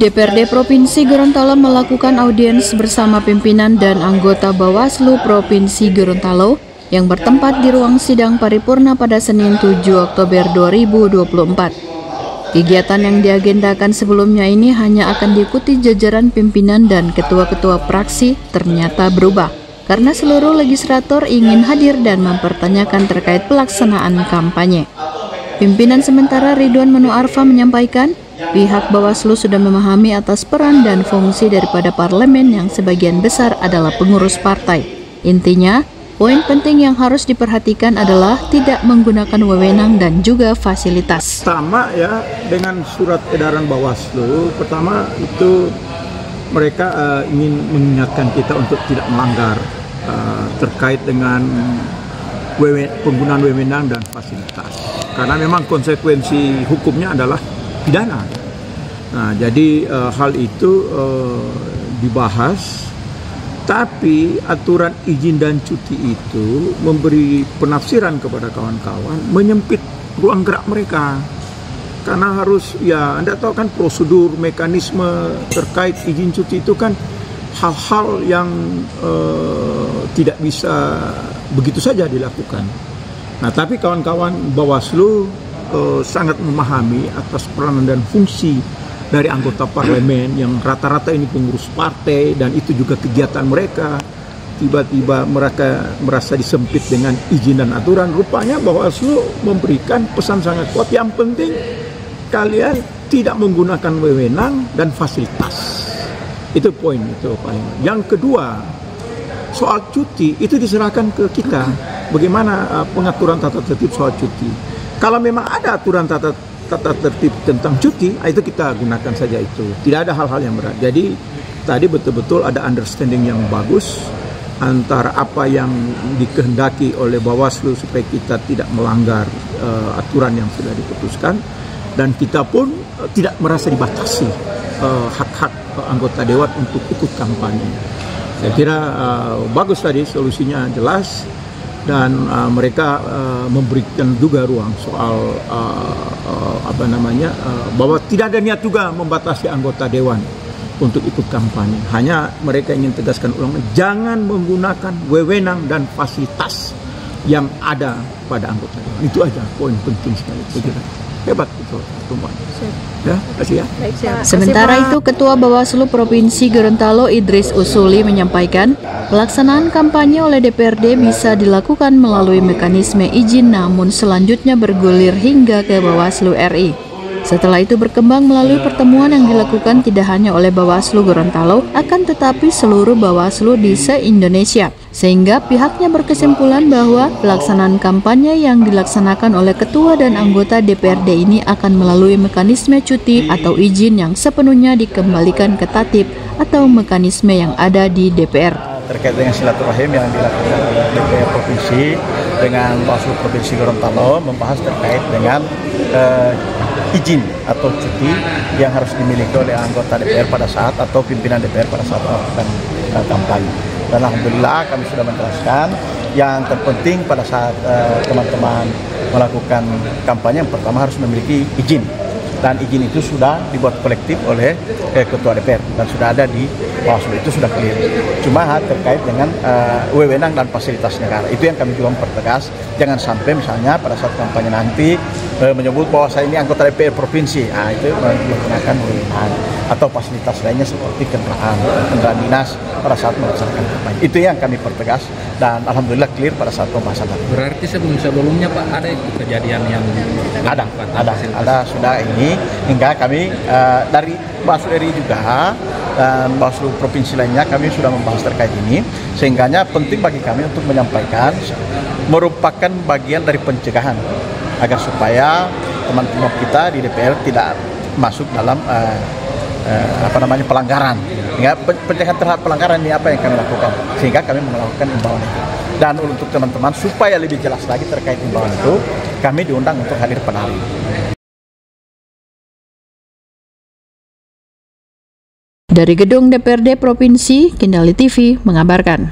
DPRD Provinsi Gorontalo melakukan audiens bersama pimpinan dan anggota Bawaslu Provinsi Gorontalo yang bertempat di ruang sidang paripurna pada Senin 7 Oktober 2024. Kegiatan yang diagendakan sebelumnya ini hanya akan diikuti jajaran pimpinan dan ketua-ketua praksi ternyata berubah karena seluruh legislator ingin hadir dan mempertanyakan terkait pelaksanaan kampanye. Pimpinan sementara Ridwan Manu Arfa menyampaikan, pihak Bawaslu sudah memahami atas peran dan fungsi daripada parlemen yang sebagian besar adalah pengurus partai. Intinya, poin penting yang harus diperhatikan adalah tidak menggunakan wewenang dan juga fasilitas. Pertama ya, dengan surat edaran Bawaslu, pertama itu mereka ingin mengingatkan kita untuk tidak melanggar terkait dengan penggunaan wewenang dan fasilitas. Karena memang konsekuensi hukumnya adalah pidana. Nah, jadi hal itu dibahas, tapi aturan izin dan cuti itu memberi penafsiran kepada kawan-kawan, menyempit ruang gerak mereka. Karena harus, ya Anda tahu kan prosedur, mekanisme terkait izin cuti itu kan hal-hal yang tidak bisa begitu saja dilakukan. Nah, tapi kawan-kawan Bawaslu sangat memahami atas peranan dan fungsi dari anggota parlemen yang rata-rata ini pengurus partai, dan itu juga kegiatan mereka. Tiba-tiba mereka merasa disempit dengan izin dan aturan. Rupanya Bawaslu memberikan pesan sangat kuat, yang penting kalian tidak menggunakan wewenang dan fasilitas. Itu poin itu paling. Yang kedua, soal cuti itu diserahkan ke kita. Bagaimana pengaturan tata tertib soal cuti? Kalau memang ada aturan tata tertib tentang cuti, itu kita gunakan saja itu. Tidak ada hal-hal yang berat. Jadi tadi betul-betul ada understanding yang bagus antara apa yang dikehendaki oleh Bawaslu supaya kita tidak melanggar aturan yang sudah diputuskan, dan kita pun tidak merasa dibatasi hak-hak anggota dewan untuk ikut kampanye. Saya kira bagus tadi, solusinya jelas. Dan mereka memberikan juga ruang soal bahwa tidak ada niat juga membatasi anggota dewan untuk ikut kampanye. Hanya mereka ingin tegaskan ulang, jangan menggunakan wewenang dan fasilitas yang ada pada anggota dewan. Itu aja poin penting sekali. Hebat itu teman. Ya, kasih ya. Sementara itu, Ketua Bawaslu Provinsi Gorontalo Idris Usuli menyampaikan, pelaksanaan kampanye oleh DPRD bisa dilakukan melalui mekanisme izin, namun selanjutnya bergulir hingga ke Bawaslu RI. Setelah itu berkembang melalui pertemuan yang dilakukan tidak hanya oleh Bawaslu Gorontalo, akan tetapi seluruh Bawaslu di se-Indonesia. Sehingga pihaknya berkesimpulan bahwa pelaksanaan kampanye yang dilaksanakan oleh ketua dan anggota DPRD ini akan melalui mekanisme cuti atau izin yang sepenuhnya dikembalikan ke tatip atau mekanisme yang ada di DPR. Terkait dengan silaturahim yang dilakukan oleh DPR Provinsi dengan Bawaslu Provinsi Gorontalo membahas terkait dengan izin atau cuti yang harus dimiliki oleh anggota DPR pada saat atau pimpinan DPR pada saat melakukan kampanye. Dan alhamdulillah kami sudah menjelaskan yang terpenting pada saat teman-teman melakukan kampanye, yang pertama harus memiliki izin. Dan izin itu sudah dibuat kolektif oleh Ketua DPR dan sudah ada di Bawaslu, itu sudah clear. Cuma terkait dengan wewenang dan fasilitas negara, itu yang kami juga mempertegas. Jangan sampai misalnya pada saat kampanye nanti menyebut bahwa saya ini anggota DPR Provinsi, itu menggunakan wewenang atau fasilitas lainnya seperti kendaraan dinas pada saat melaksanakan kampanye. Itu yang kami pertegas dan alhamdulillah clear pada saat pembahasan. Berarti sebelumnya Pak ada kejadian yang ada sudah ini, hingga kami dari Bawaslu RI juga dan Bawaslu Provinsi lainnya kami sudah membahas terkait ini, sehingganya penting bagi kami untuk menyampaikan merupakan bagian dari pencegahan agar supaya teman-teman kita di DPR tidak masuk dalam pelanggaran. Hingga pencegahan terhadap pelanggaran ini apa yang kami lakukan, sehingga kami melakukan imbauan itu. Dan untuk teman-teman supaya lebih jelas lagi terkait imbauan itu, kami diundang untuk hadir pada hari ini. Dari Gedung DPRD Provinsi, Kendali TV mengabarkan.